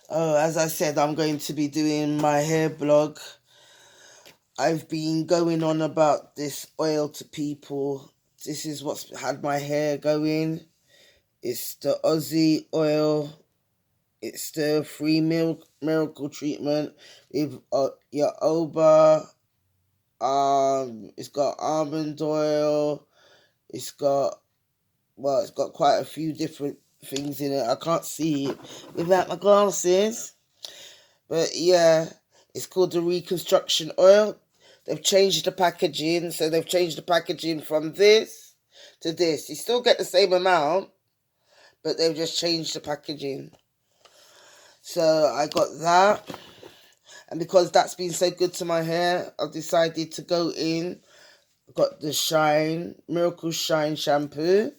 Oh, as I said, I'm going to be doing my hair blog. I've been going on about this oil to people. This is what's had my hair going. It's the Aussie oil. It's the free milk miracle treatment with your Oba. It's got almond oil. It's got it's got quite a few different things in it. I can't see it without my glasses. But yeah, it's called the reconstruction oil. They've changed the packaging, so they've changed the packaging from this to this. You still get the same amount, but they've just changed the packaging. So I got that, and because that's been so good to my hair, I've decided to go in. Got the Shine Miracle Shine shampoo.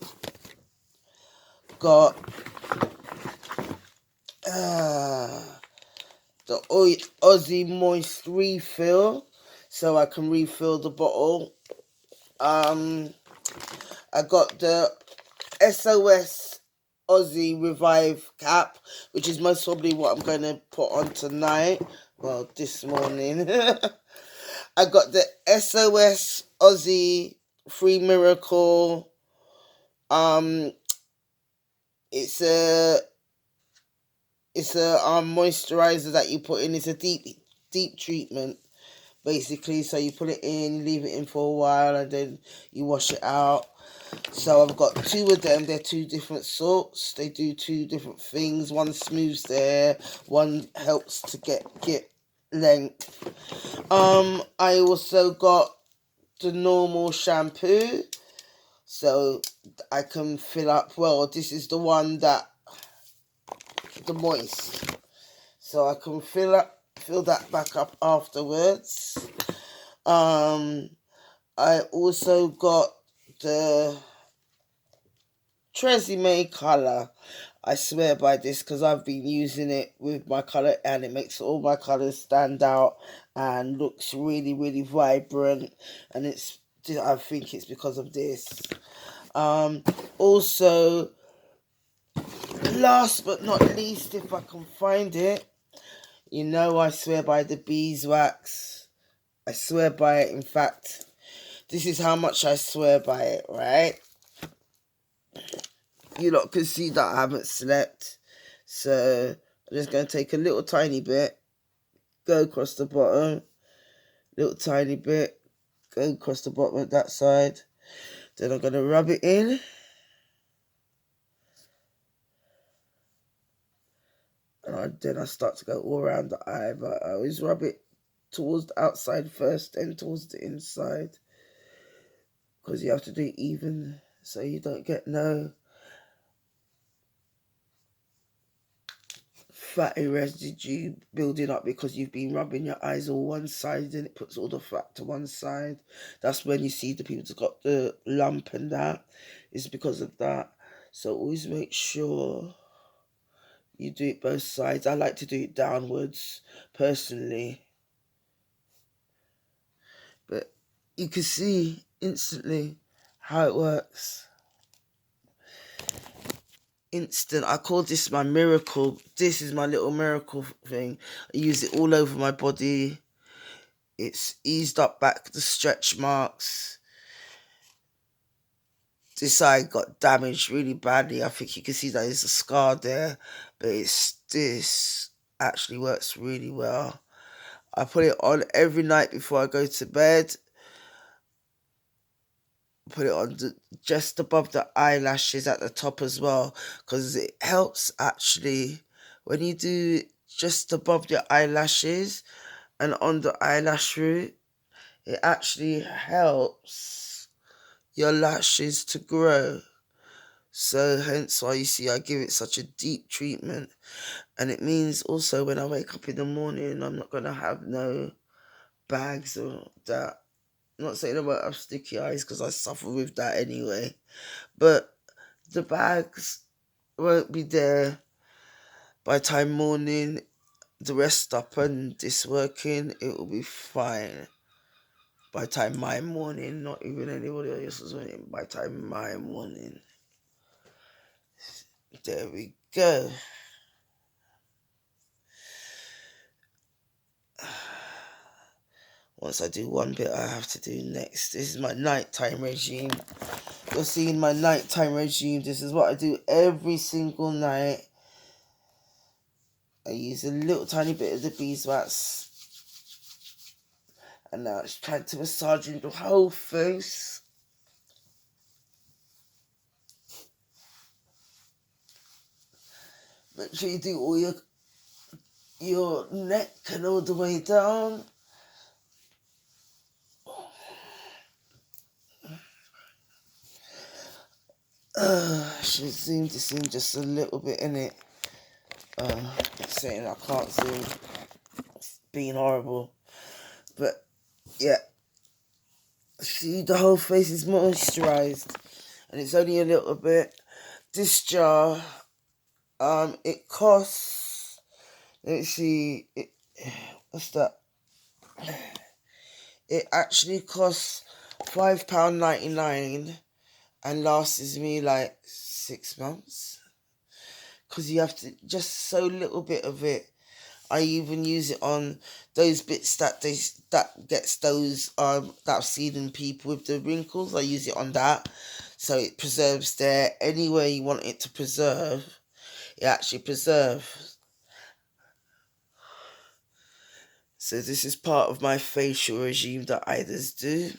Got the Aussie Moist refill, so I can refill the bottle. I got the SOS Aussie Revive cap, which is most probably what I'm going to put on tonight. Well, this morning. I got the SOS Aussie Free Miracle. It's a moisturizer that you put in. It's a deep treatment, basically. So you put it in, you leave it in for a while, and then you wash it out. So I've got two of them. They're two different sorts. They do two different things. One smooths the hair, one helps to get length. I also got the normal shampoo, so I can fill up. Well, this is the one that the moist, so I can fill that back up afterwards. I also got the Tresemme colour. I swear by this because I've been using it with my colour, and it makes all my colours stand out and looks really, really vibrant. And I think it's because of this. Also, last but not least, if I can find it, I swear by the beeswax. I swear by it. In fact, this is how much I swear by it, right? You lot can see that I haven't slept. So I'm just going to take a little tiny bit, go across the bottom, little tiny bit, go across the bottom of that side. Then I'm going to rub it in. And then I start to go all around the eye, but I always rub it towards the outside first, then towards the inside. Because you have to do it even so you don't get no fatty residue building up because you've been rubbing your eyes all one side and it puts all the fat to one side. That's when you see the people that got the lump and that. It's because of that. So always make sure you do it both sides. I like to do it downwards personally. But you can see instantly how it works. Instant. I call this my miracle. This is my little miracle thing. I use it all over my body. It's eased up back the stretch marks. This eye got damaged really badly. I think you can see that there's a scar there. But this actually works really well. I put it on every night before I go to bed. Put it on just above the eyelashes at the top as well, because it helps actually when you do just above your eyelashes and on the eyelash root. It actually helps your lashes to grow. So hence why you see I give it such a deep treatment. And it means also when I wake up in the morning, I'm not going to have no bags or that. I'm not saying I won't have sticky eyes because I suffer with that anyway. But the bags won't be there by time morning. The rest up and this working, it will be fine. By time my morning, not even anybody else's morning. By time my morning. There we go. Once I do one bit, I have to do next. This is my nighttime regime. You're seeing my nighttime regime. This is what I do every single night. I use a little tiny bit of the beeswax. And now it's trying to massage the whole face. Make sure you do all your neck and all the way down. I should zoom this in just a little bit, innit? Saying I can't zoom. It's being horrible. But, yeah. See, the whole face is moisturised. And it's only a little bit. This jar, it costs... Let's see. What's that? It actually costs £5.99 and lasts me like 6 months. Because you have to, just so little bit of it. I even use it on those bits that gets those that I've seen in people with the wrinkles. I use it on that, so it preserves there. Anywhere you want it to preserve, it actually preserves. So this is part of my facial regime that I just do.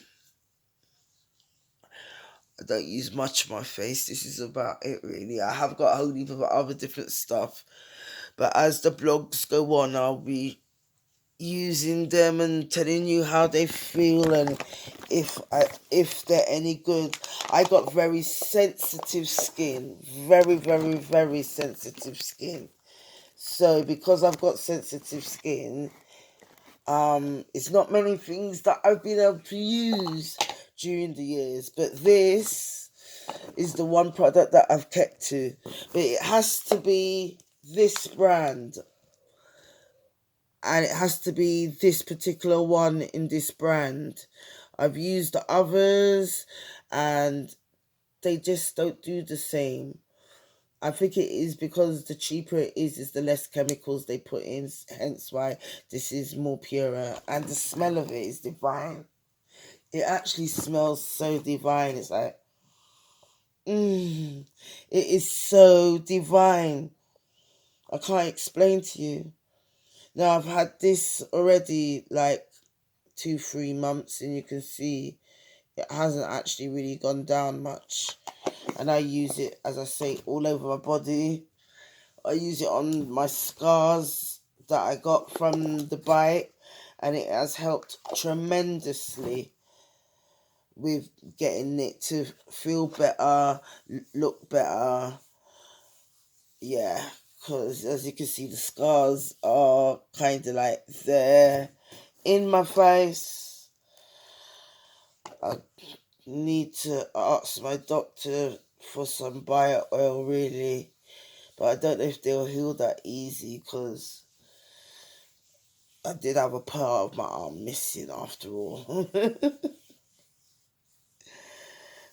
I don't use much of my face. This is about it, really. I have got a whole heap of other different stuff. But as the blogs go on, I'll be using them and telling you how they feel and if they're any good. I got very sensitive skin. Very, very, very sensitive skin. So because I've got sensitive skin, it's not many things that I've been able to use during the years, but this is the one product that I've kept to. But it has to be this brand, and it has to be this particular one in this brand. I've used the others and they just don't do the same. I think it is because the cheaper it is the less chemicals they put in, hence why this is more purer. And the smell of it is divine. It actually smells so divine. It's like, it is so divine. I can't explain to you. Now, I've had this already like 2-3 months, and you can see it hasn't actually really gone down much. And I use it, as I say, all over my body. I use it on my scars that I got from the bite, and it has helped tremendously with getting it to feel better, look better. Yeah, because as you can see, the scars are kind of like there in my face. I need to ask my doctor for some bio oil, really, but I don't know if they'll heal that easy, because I did have a part of my arm missing after all.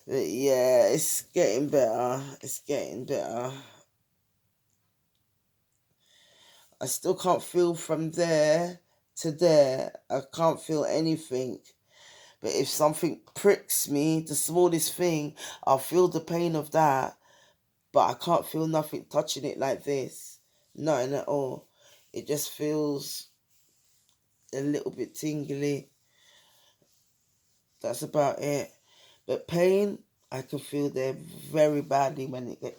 But yeah, it's getting better. It's getting better. I still can't feel from there to there. I can't feel anything. But if something pricks me, the smallest thing, I'll feel the pain of that. But I can't feel nothing touching it like this. Nothing at all. It just feels a little bit tingly. That's about it. But pain, I can feel there very badly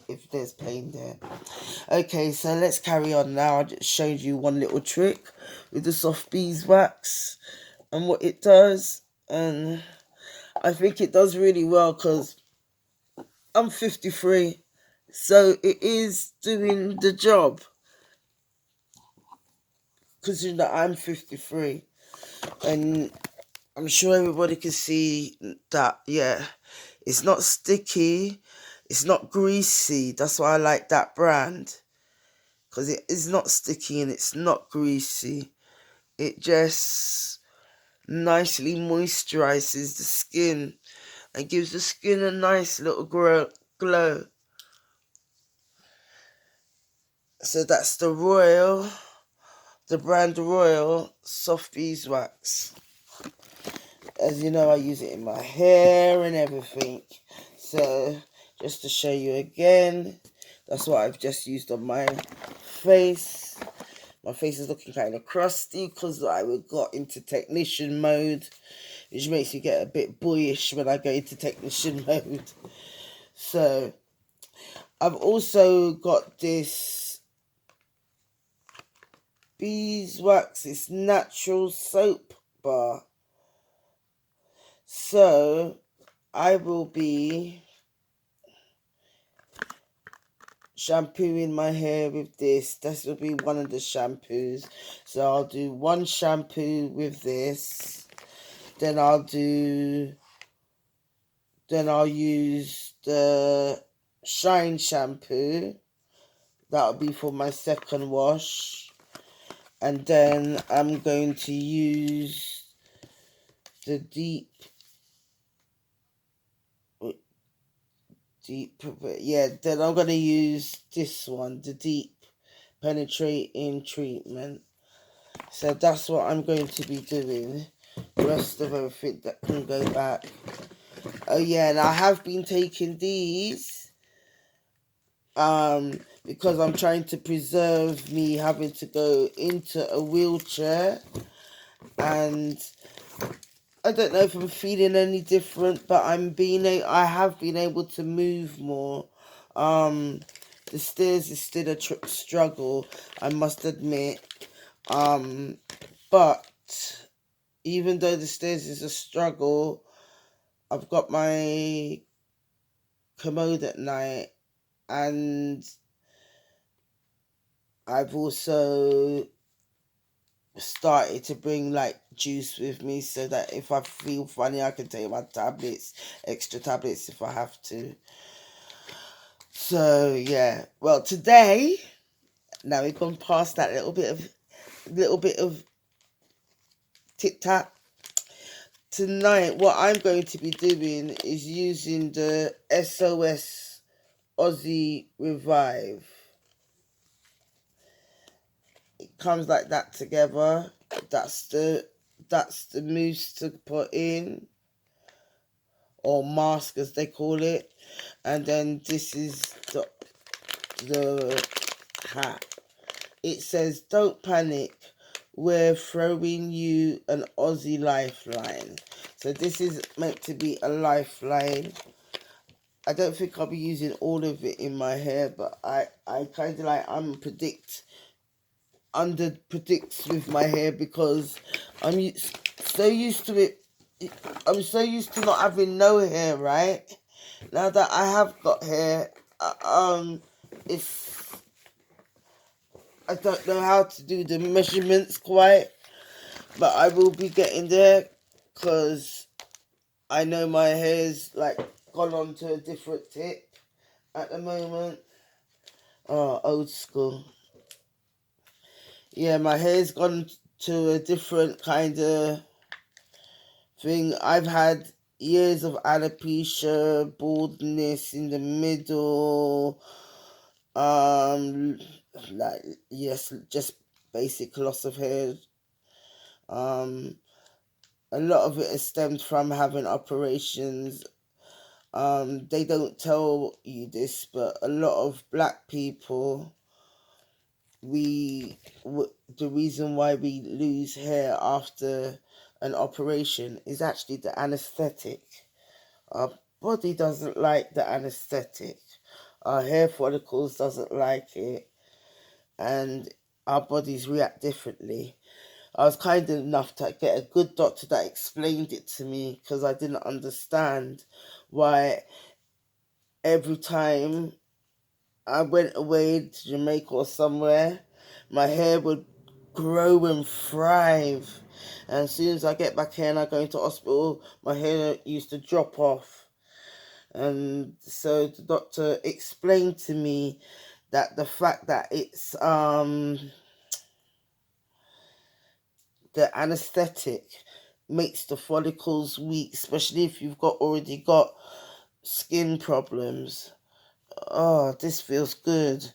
if there's pain there. Okay, so let's carry on now. I just showed you one little trick with the soft beeswax and what it does. And I think it does really well, because I'm 53. So it is doing the job. Because you know, I'm 53. And I'm sure everybody can see that, yeah. It's not sticky. It's not greasy. That's why I like that brand. Because it is not sticky and it's not greasy. It just nicely moisturizes the skin and gives the skin a nice little glow. So that's the brand Royal Soft Beeswax. As you know, I use it in my hair and everything. So just to show you again, that's what I've just used on my face. My face is looking kind of crusty because I got into technician mode, which makes me get a bit boyish when I go into technician mode. So I've also got this beeswax, it's natural soap bar. So I will be shampooing my hair with this. This will be one of the shampoos. So I'll do one shampoo with this. Then I'll use the Shine shampoo. That'll be for my second wash. And then I'm going to use the deep, then I'm going to use this one, the deep penetrating treatment. So that's what I'm going to be doing. The rest of everything that can go back. Oh yeah, and I have been taking these because I'm trying to preserve me having to go into a wheelchair, and I don't know if I'm feeling any different, but I have been able to move more. The stairs is still a struggle, I must admit. But even though the stairs is a struggle, I've got my commode at night, and I've also started to bring like juice with me so that if I feel funny I can take my extra tablets if I have to. So yeah, well today, now we've gone past that little bit of tit tat. Tonight what I'm going to be doing is using the SOS Aussie Revive. It comes like that together. That's the mousse to put in, or mask as they call it, and then this is the hat. It says, "Don't panic, we're throwing you an Aussie lifeline." So this is meant to be a lifeline. I don't think I'll be using all of it in my hair, but I kind of like predicts with my hair because I'm so used to it. I'm so used to not having no hair, right? Now that I have got hair, it's I don't know how to do the measurements quite, but I will be getting there because I know my hair's like gone on to a different tip at the moment. Oh, old school. Yeah, my hair's gone to a different kind of thing. I've had years of alopecia, baldness in the middle, like, yes, just basic loss of hair. A lot of it has stemmed from having operations. They don't tell you this, but a lot of black people, the reason why we lose hair after an operation is actually the anesthetic. Our body doesn't like the anesthetic. Our hair follicles doesn't like it, and our bodies react differently. I was kind enough to get a good doctor that explained it to me because I didn't understand why every time I went away to Jamaica or somewhere, my hair would grow and thrive. And as soon as I get back here and I go into hospital, my hair used to drop off. And so the doctor explained to me that the fact that it's the anesthetic makes the follicles weak, especially if you've already got skin problems. Oh, this feels good.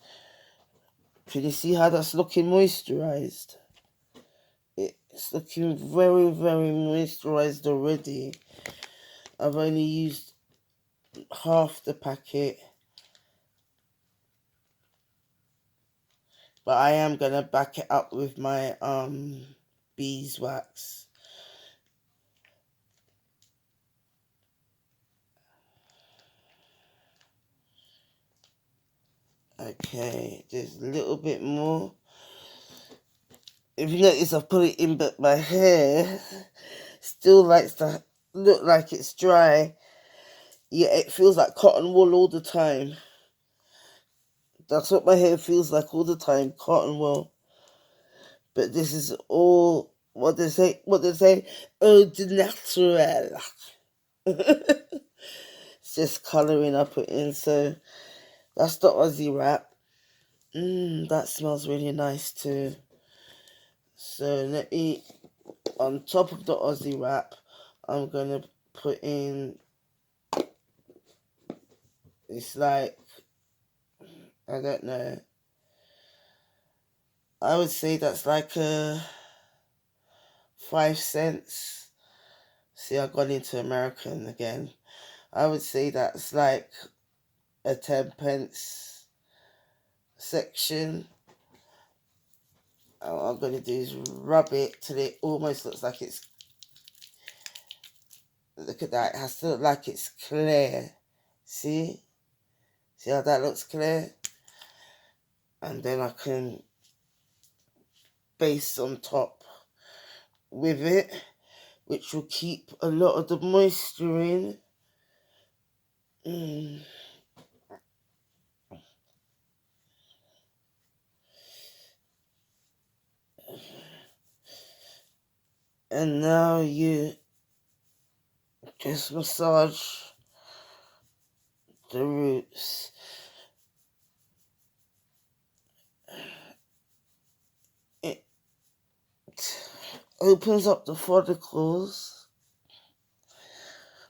Can you see how that's looking moisturized? It's looking very, very moisturised already. I've only used half the packet. But I am going to back it up with my beeswax. Okay, there's a little bit more. If you notice, I've put it in, but my hair still likes to look like it's dry. Yeah, it feels like cotton wool all the time. That's what my hair feels like all the time, cotton wool. But this is all, what they say, eau de naturel. It's just colouring I put in, so that's the Aussie wrap. That smells really nice too. So let me, on top of the Aussie wrap, I'm gonna put in, it's like, I don't know, I would say that's like a 5 cents. See, I've gone into American again. I would say that's like a 10 pence section. What I'm going to do is rub it till it almost looks like it's, look at that, it has to look like it's clear. See how that looks clear? And then I can base on top with it, which will keep a lot of the moisture in. And now you just massage the roots. It opens up the follicles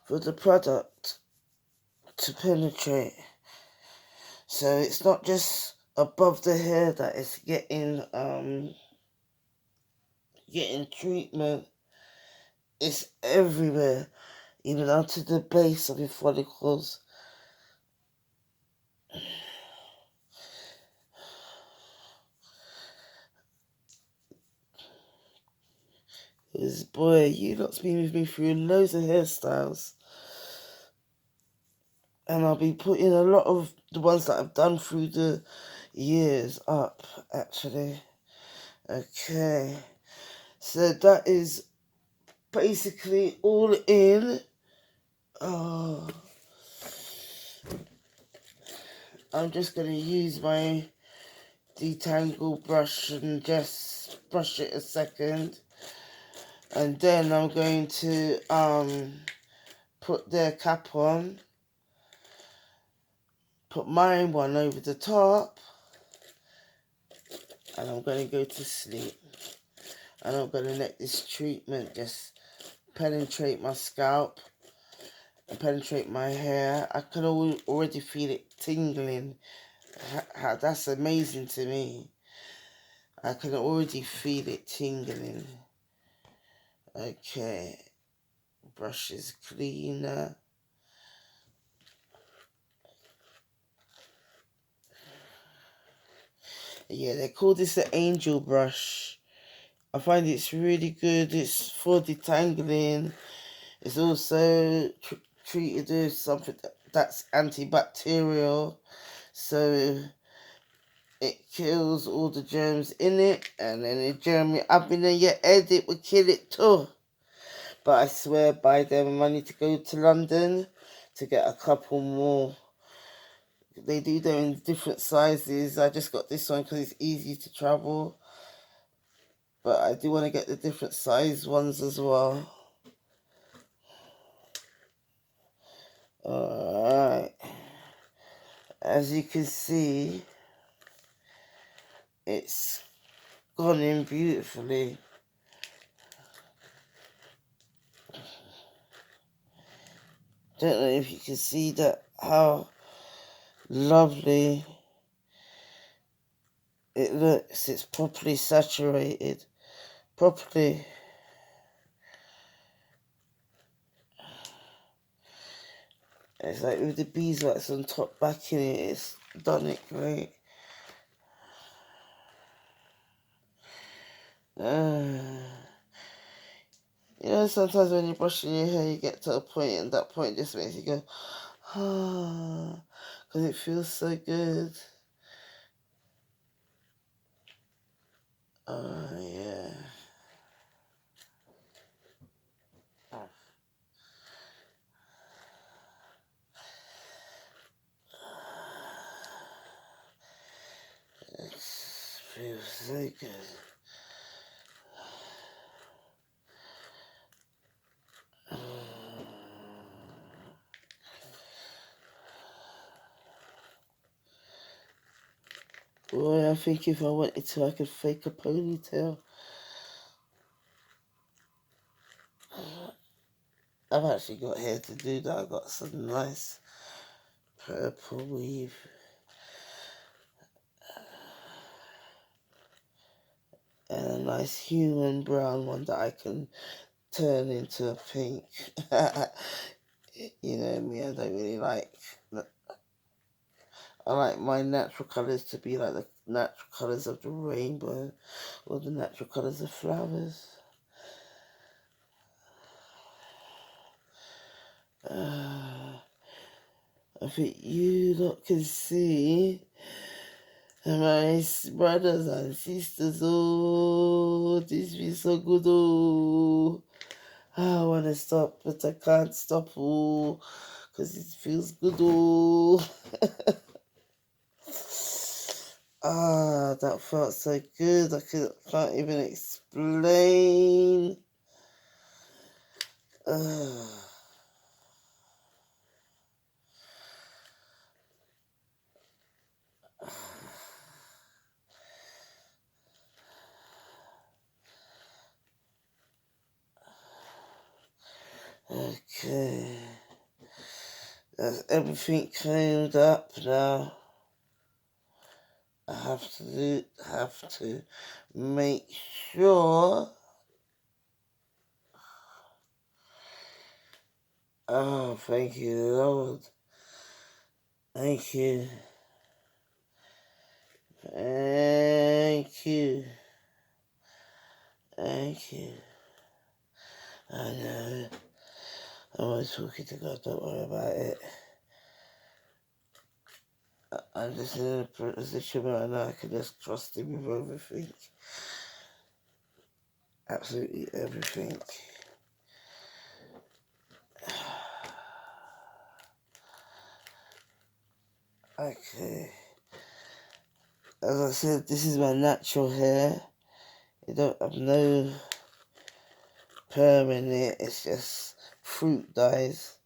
for the product to penetrate. So it's not just above the hair that it's getting treatment. It's everywhere, even down to the base of your follicles. Because boy, you lot's been with me through loads of hairstyles. And I'll be putting a lot of the ones that I've done through the years up, actually. Okay. So that is basically all in. Oh, I'm just going to use my detangle brush and just brush it a second. And then I'm going to put their cap on. Put my one over the top. And I'm going to go to sleep. And I'm going to let this treatment just penetrate my scalp and penetrate my hair. I can already feel it tingling. That's amazing to me. I can already feel it tingling. Okay. Brush is cleaner. Yeah, they call this an angel brush. I find it's really good. It's for detangling. It's also treated with something that's antibacterial. So it kills all the germs in it. And any germ up in your head, it will kill it too. But I swear by them, I need to go to London to get a couple more. They do them in different sizes. I just got this one because it's easy to travel. But I do want to get the different size ones as well. Alright. As you can see, it's gone in beautifully. Don't know if you can see that, how lovely it looks. It's properly saturated, properly. It's like with the beeswax on top backing it, it's done it great. You know, sometimes when you're brushing your hair, you get to a point, and that point just makes you go, ah, because it feels so good. Oh, yeah. It feels so good. Boy, I think if I wanted to, I could fake a ponytail. I've actually got hair to do that. I've got some nice purple weave. And a nice human brown one that I can turn into a pink. You know me, I don't really like... I like my natural colours to be like the natural colours of the rainbow or the natural colours of flowers. I think you lot can see my brothers and sisters. Oh, this feels so good. Oh, I want to stop, but I can't stop. Oh, because it feels good. Oh. Ah, that felt so good. I can't even explain. Okay. That's everything cleaned up now. I have to make sure. Oh, thank you, Lord. Thank you. Thank you. Thank you. I know. I'm always talking to God, don't worry about it. I'm just in a position where I know I can just trust Him with everything. Absolutely everything. Okay. As I said, this is my natural hair. You don't have no perm in it. It's just fruit dyes.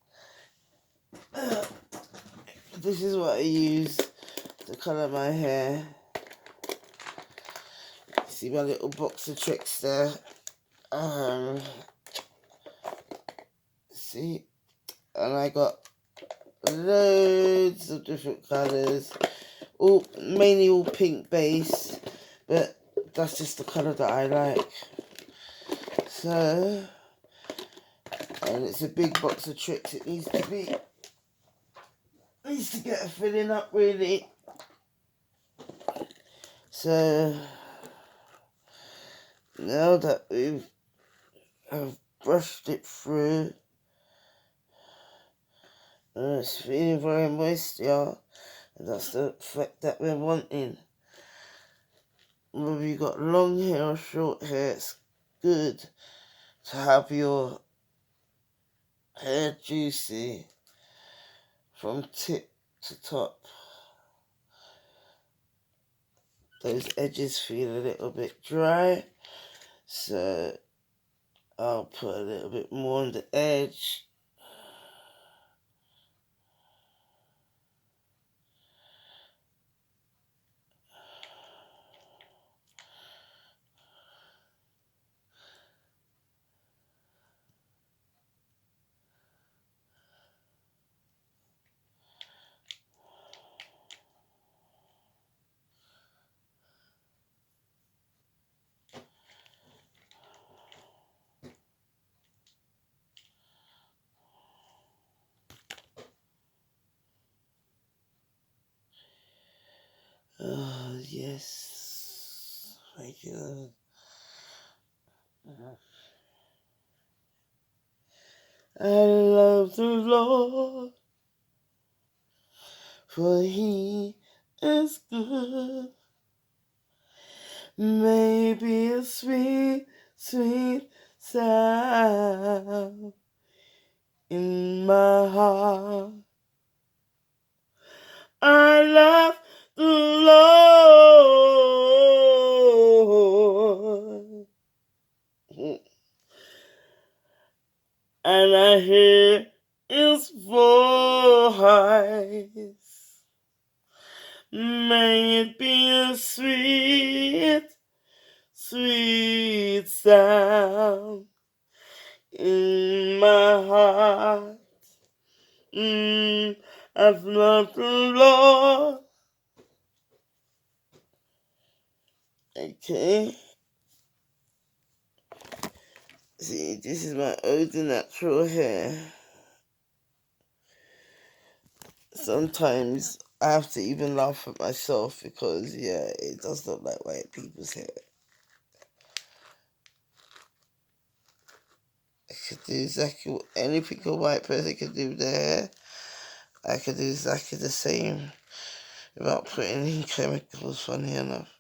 This is what I use to colour my hair. See my little box of tricks there. See, and I got loads of different colours, mainly all pink base, but that's just the colour that I like. So, and it's a big box of tricks. It needs to get a filling up really. So now that I've brushed it through, and it's feeling very moist, y'all. And that's the effect that we're wanting. Whether you got long hair or short hair, it's good to have your hair juicy from tip to top. Those edges feel a little bit dry, so I'll put a little bit more on the edge. Yes. Thank you. I love the Lord, for He is good. Maybe a sweet, sweet sound in my heart. I love the Lord, and I hear His voice. May it be a sweet, sweet sound in my heart. I've loved the Lord. Okay. See, this is my old natural hair. Sometimes I have to even laugh at myself because, yeah, it does look like white people's hair. I could do exactly what any pickle white person could do with their hair. I could do exactly the same without putting in chemicals, funny enough.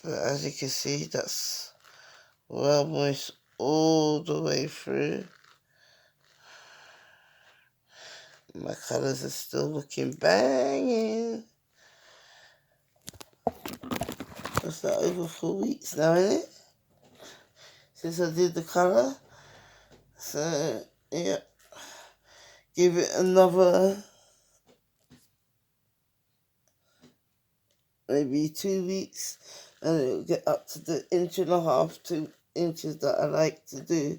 But as you can see, that's well moist all the way through. My colours are still looking banging. What's that, over 4 weeks now, isn't it? Since I did the colour. So, yeah. Give it another maybe 2 weeks and it'll get up to the 1.5 to 2 inches that I like to do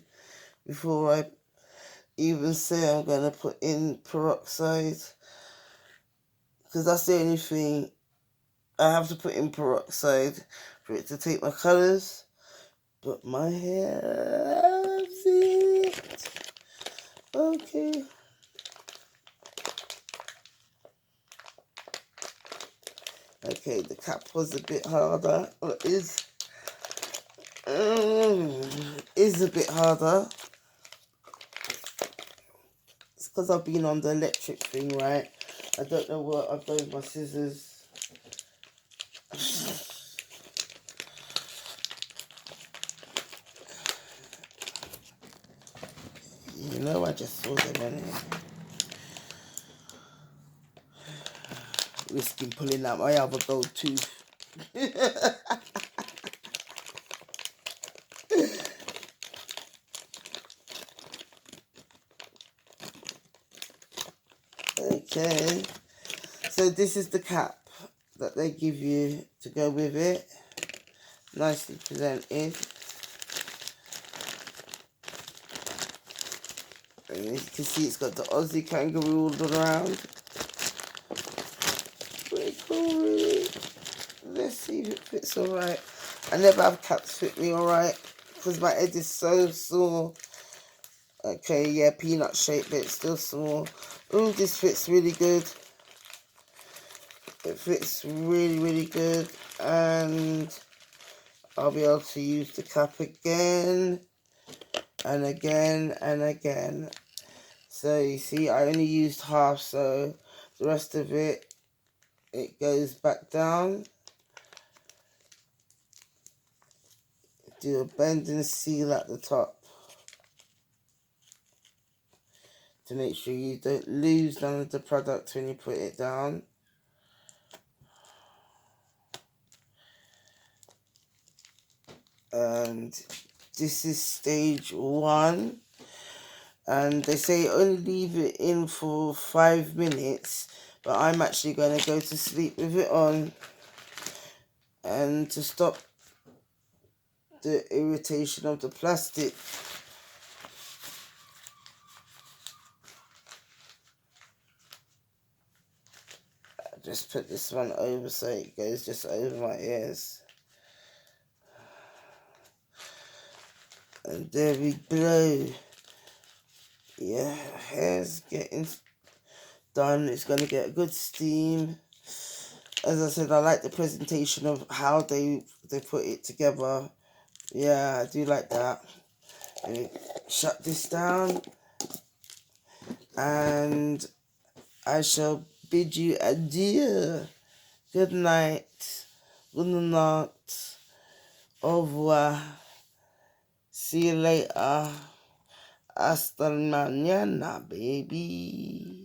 before I even say I'm going to put in peroxide, because that's the only thing I have to put in peroxide for it to take my colours. But my hair loves it. Okay. Okay, the cap was a bit harder. Or is a bit harder. It's because I've been on the electric thing, right? I don't know what I've done with my scissors. You know, I just saw them on it. Risking pulling out my other gold tooth. Okay. So this is the cap that they give you to go with it. Nicely presented. And as you can see, it's got the Aussie kangaroo all around. Pretty cool, really. Let's see if it fits alright. I never have caps fit me alright because my head is so sore. Okay, yeah, peanut shape, but it's still small. Ooh, this fits really good. It fits really, really good. And I'll be able to use the cap again and again and again. So you see, I only used half, so the rest of it, it goes back down. Do a bend and seal at the top to make sure you don't lose none of the product when you put it down. And this is stage 1. And they say only leave it in for 5 minutes, but I'm actually going to go to sleep with it on, and to stop the irritation of the plastic. I just put this one over so it goes just over my ears. And there we go. Yeah, hair's getting done. It's going to get a good steam. as I said, I like the presentation of how they put it together. Yeah, I do like that. Let me shut this down, and I shall bid you adieu. Good night. Good night. Au revoir. See you later. Hasta mañana, baby.